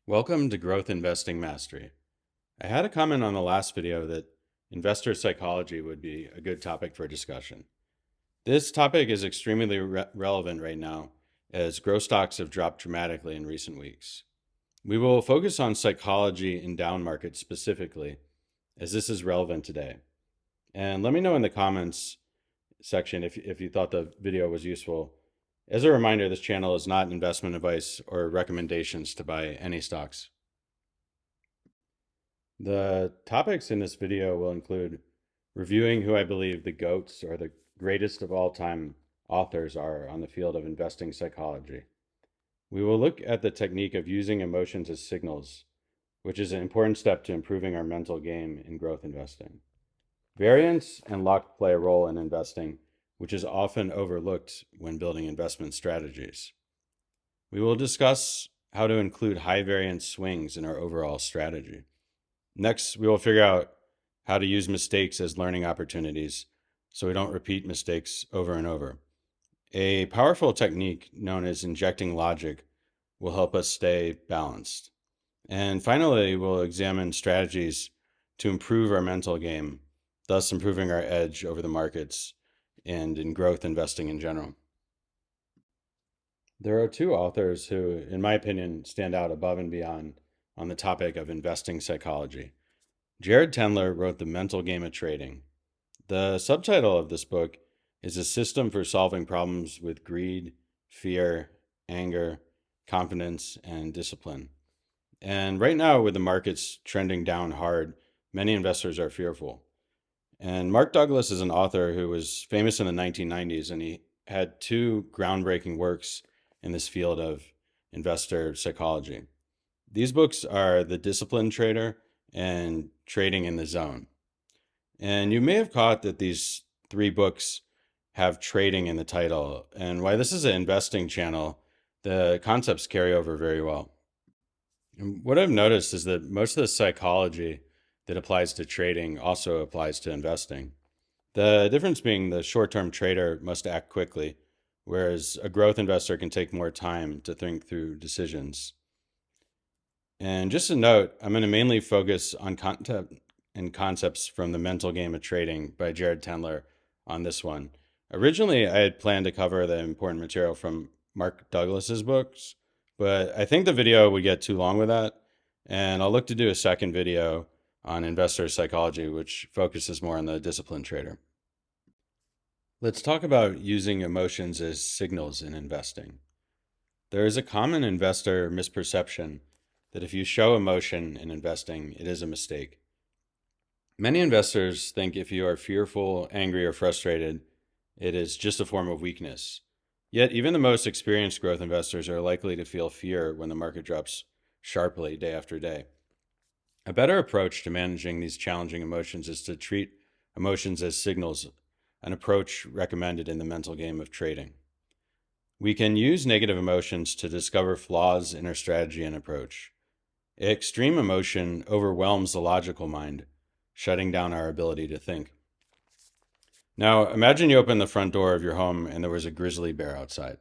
Welcome to Growth Investing Mastery. I had a comment on the last video that investor psychology would be a good topic for discussion. This topic is extremely relevant right now as growth stocks have dropped dramatically in recent weeks. We will focus on psychology in down markets specifically, as this is relevant today. And let me know in the comments section if you thought the video was useful. As a reminder, this channel is not investment advice or recommendations to buy any stocks. The topics in this video will include reviewing who I believe the GOATs or the greatest of all time authors are on the field of investing psychology. We will look at the technique of using emotions as signals, which is an important step to improving our mental game in growth investing. Variance and luck play a role in investing, which is often overlooked when building investment strategies. We will discuss how to include high variance swings in our overall strategy. Next, we will figure out how to use mistakes as learning opportunities so we don't repeat mistakes over and over. A powerful technique known as injecting logic will help us stay balanced. And finally, we'll examine strategies to improve our mental game, thus improving our edge over the markets and in growth investing in general. There are two authors who, in my opinion, stand out above and beyond on the topic of investing psychology. Jared Tendler wrote The Mental Game of Trading. The subtitle of this book is A System for Solving Problems with Greed, Fear, Anger, Confidence, and Discipline. And right now, with the markets trending down hard, many investors are fearful. And Mark Douglas is an author who was famous in the 1990s, and he had two groundbreaking works in this field of investor psychology. These books are The Disciplined Trader and Trading in the Zone. And you may have caught that these three books have trading in the title. And while this is an investing channel, the concepts carry over very well. And what I've noticed is that most of the psychology that applies to trading also applies to investing. The difference being the short-term trader must act quickly, whereas a growth investor can take more time to think through decisions. And just a note, I'm going to mainly focus on content and concepts from The Mental Game of Trading by Jared Tendler on this one. Originally, I had planned to cover the important material from Mark Douglas's books, but I think the video would get too long with that, and I'll look to do a second video on investor psychology, which focuses more on the disciplined trader. Let's talk about using emotions as signals in investing. There is a common investor misperception that if you show emotion in investing, it is a mistake. Many investors think if you are fearful, angry, or frustrated, it is just a form of weakness. Yet even the most experienced growth investors are likely to feel fear when the market drops sharply day after day. A better approach to managing these challenging emotions is to treat emotions as signals, an approach recommended in The Mental Game of Trading. We can use negative emotions to discover flaws in our strategy and approach. Extreme emotion overwhelms the logical mind, shutting down our ability to think. Now, imagine you open the front door of your home and there was a grizzly bear outside.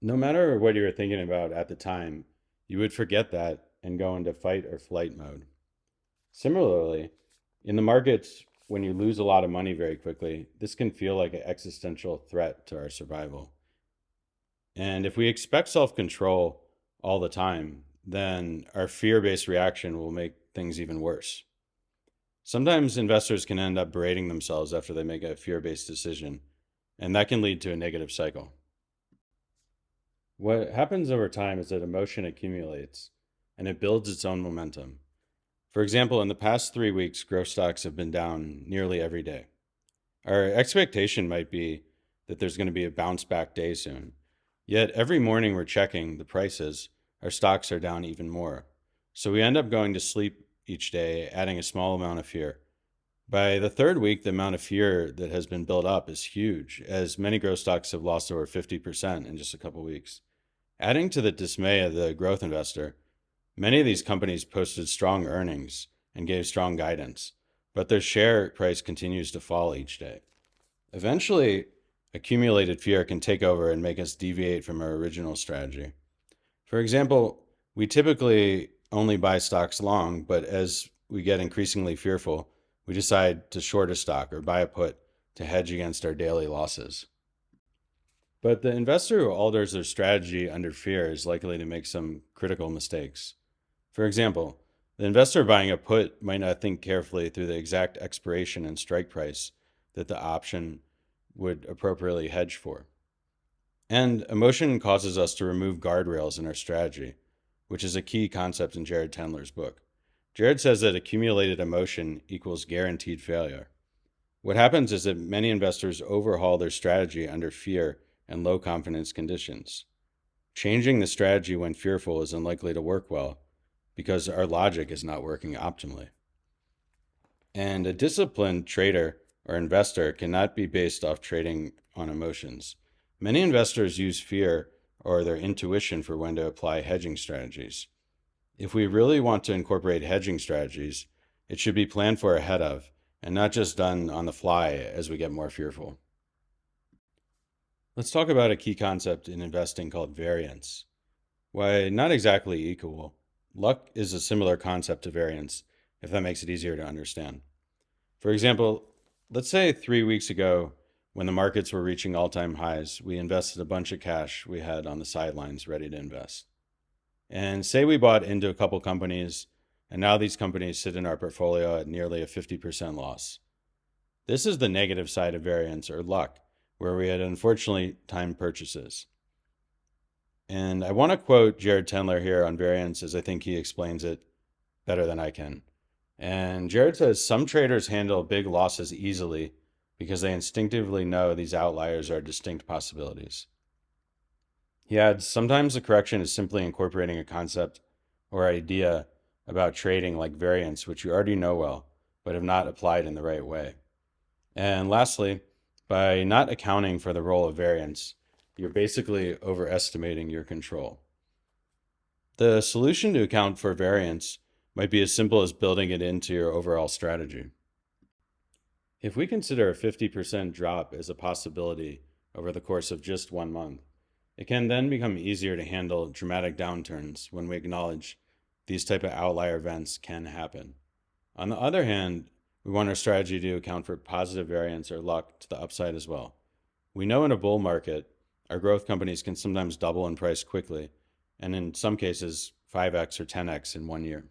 No matter what you were thinking about at the time, you would forget that and go into fight or flight mode. Similarly, in the markets, when you lose a lot of money very quickly, this can feel like an existential threat to our survival. And if we expect self-control all the time, then our fear-based reaction will make things even worse. Sometimes investors can end up berating themselves after they make a fear-based decision, and that can lead to a negative cycle. What happens over time is that emotion accumulates, and it builds its own momentum. For example, in the past 3 weeks, growth stocks have been down nearly every day. Our expectation might be that there's going to be a bounce back day soon. Yet every morning we're checking the prices, our stocks are down even more. So we end up going to sleep each day, adding a small amount of fear. By the third week, the amount of fear that has been built up is huge, as many growth stocks have lost over 50% in just a couple weeks. Adding to the dismay of the growth investor, many of these companies posted strong earnings and gave strong guidance, but their share price continues to fall each day. Eventually, accumulated fear can take over and make us deviate from our original strategy. For example, We typically only buy stocks long, but as we get increasingly fearful, we decide to short a stock or buy a put to hedge against our daily losses. But the investor who alters their strategy under fear is likely to make some critical mistakes. For example, the investor buying a put might not think carefully through the exact expiration and strike price that the option would appropriately hedge for. And emotion causes us to remove guardrails in our strategy, which is a key concept in Jared Tendler's book. Jared says that accumulated emotion equals guaranteed failure. What happens is that many investors overhaul their strategy under fear and low confidence conditions. Changing the strategy when fearful is unlikely to work well because our logic is not working optimally. And a disciplined trader or investor cannot be based off trading on emotions. Many investors use fear or their intuition for when to apply hedging strategies. If we really want to incorporate hedging strategies, it should be planned for ahead of and not just done on the fly as we get more fearful. Let's talk about a key concept in investing called variance. Why not exactly equal, luck is a similar concept to variance, if that makes it easier to understand. For example, let's say 3 weeks ago, when the markets were reaching all-time highs, we invested a bunch of cash we had on the sidelines ready to invest. And say we bought into a couple companies, and now these companies sit in our portfolio at nearly a 50% loss. This is the negative side of variance or luck, where we had unfortunately timed purchases. And I want to quote Jared Tendler here on variance, as I think he explains it better than I can. And Jared says some traders handle big losses easily because they instinctively know these outliers are distinct possibilities. He adds, sometimes the correction is simply incorporating a concept or idea about trading like variance, which you already know well, but have not applied in the right way. And lastly, by not accounting for the role of variance, you're basically overestimating your control. The solution to account for variance might be as simple as building it into your overall strategy. If we consider a 50% drop as a possibility over the course of just 1 month, it can then become easier to handle dramatic downturns when we acknowledge these type of outlier events can happen. On the other hand, we want our strategy to account for positive variance or luck to the upside as well. We know in a bull market, our growth companies can sometimes double in price quickly, and in some cases, 5x or 10x in 1 year.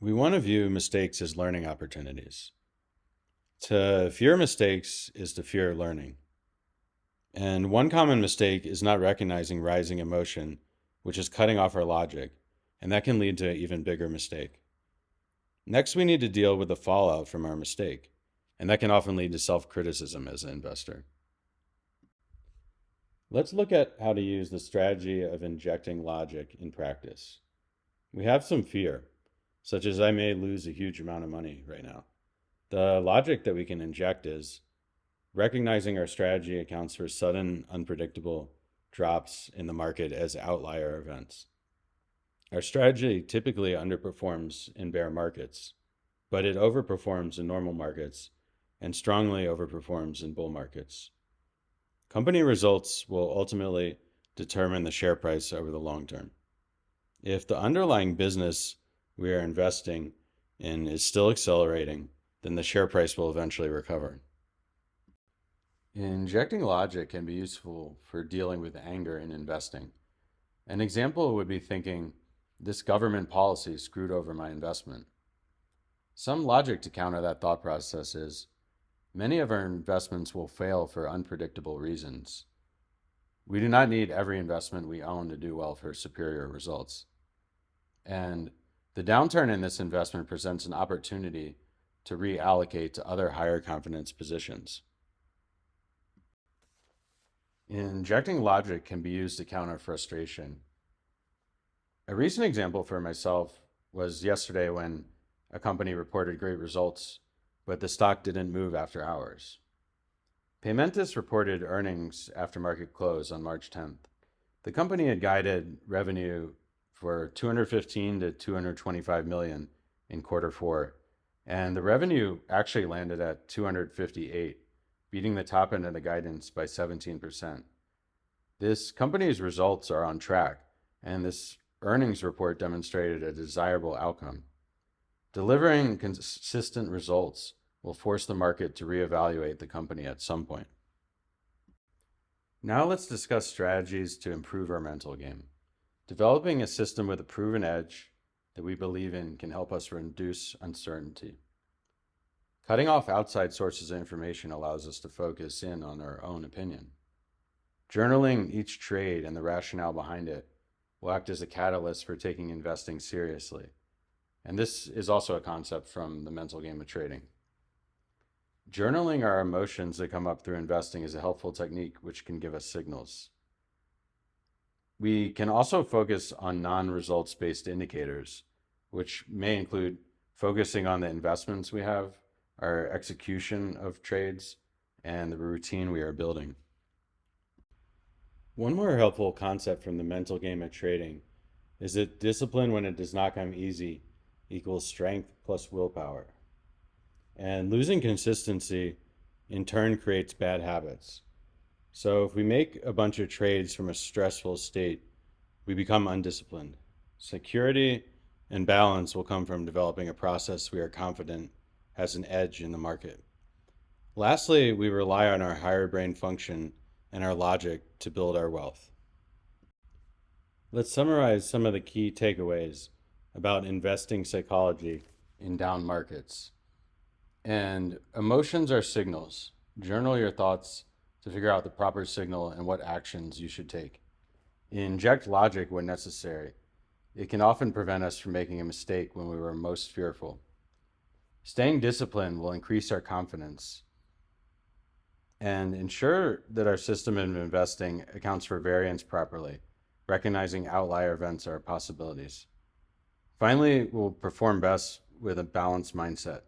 We want to view mistakes as learning opportunities. To fear mistakes is to fear learning. And one common mistake is not recognizing rising emotion, which is cutting off our logic, and that can lead to an even bigger mistake. Next, we need to deal with the fallout from our mistake, and that can often lead to self-criticism as an investor. Let's look at how to use the strategy of injecting logic in practice. We have some fear, such as I may lose a huge amount of money right now. The logic that we can inject is recognizing our strategy accounts for sudden, unpredictable drops in the market as outlier events. Our strategy typically underperforms in bear markets, but it overperforms in normal markets and strongly overperforms in bull markets. Company results will ultimately determine the share price over the long term. If the underlying business we are investing in is still accelerating, then the share price will eventually recover. Injecting logic can be useful for dealing with anger in investing. An example would be thinking, this government policy screwed over my investment. Some logic to counter that thought process is, many of our investments will fail for unpredictable reasons. We do not need every investment we own to do well for superior results. And the downturn in this investment presents an opportunity to reallocate to other higher confidence positions. Injecting logic can be used to counter frustration. A recent example for myself was yesterday when a company reported great results, but the stock didn't move after hours. Paymentus reported earnings after market close on March 10th. The company had guided revenue for 215 to 225 million in quarter four, and the revenue actually landed at 258, beating the top end of the guidance by 17%. This company's results are on track, and this earnings report demonstrated a desirable outcome. Delivering consistent results will force the market to reevaluate the company at some point. Now let's discuss strategies to improve our mental game. Developing a system with a proven edge that we believe in can help us reduce uncertainty. Cutting off outside sources of information allows us to focus in on our own opinion. Journaling each trade and the rationale behind it will act as a catalyst for taking investing seriously. And this is also a concept from the mental game of trading. Journaling our emotions that come up through investing is a helpful technique which can give us signals. We can also focus on non-results based indicators, which may include focusing on the investments we have, our execution of trades, and the routine we are building. One more helpful concept from the mental game of trading is that discipline, when it does not come easy, equals strength plus willpower. And losing consistency in turn creates bad habits. So if we make a bunch of trades from a stressful state, we become undisciplined. Security and balance will come from developing a process we are confident has an edge in the market. Lastly, we rely on our higher brain function and our logic to build our wealth. Let's summarize some of the key takeaways about investing psychology in down markets. And emotions are signals. Journal your thoughts to figure out the proper signal and what actions you should take. Inject logic when necessary. It can often prevent us from making a mistake when we were most fearful. Staying disciplined will increase our confidence and ensure that our system of investing accounts for variance properly, recognizing outlier events are possibilities. Finally, we'll perform best with a balanced mindset.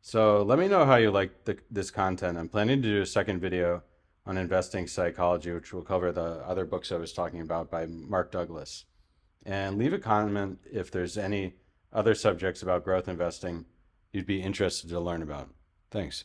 So let me know how you like this content. I'm planning to do a second video on investing psychology, which will cover the other books I was talking about by Mark Douglas. And leave a comment if there's any other subjects about growth investing you'd be interested to learn about. Thanks.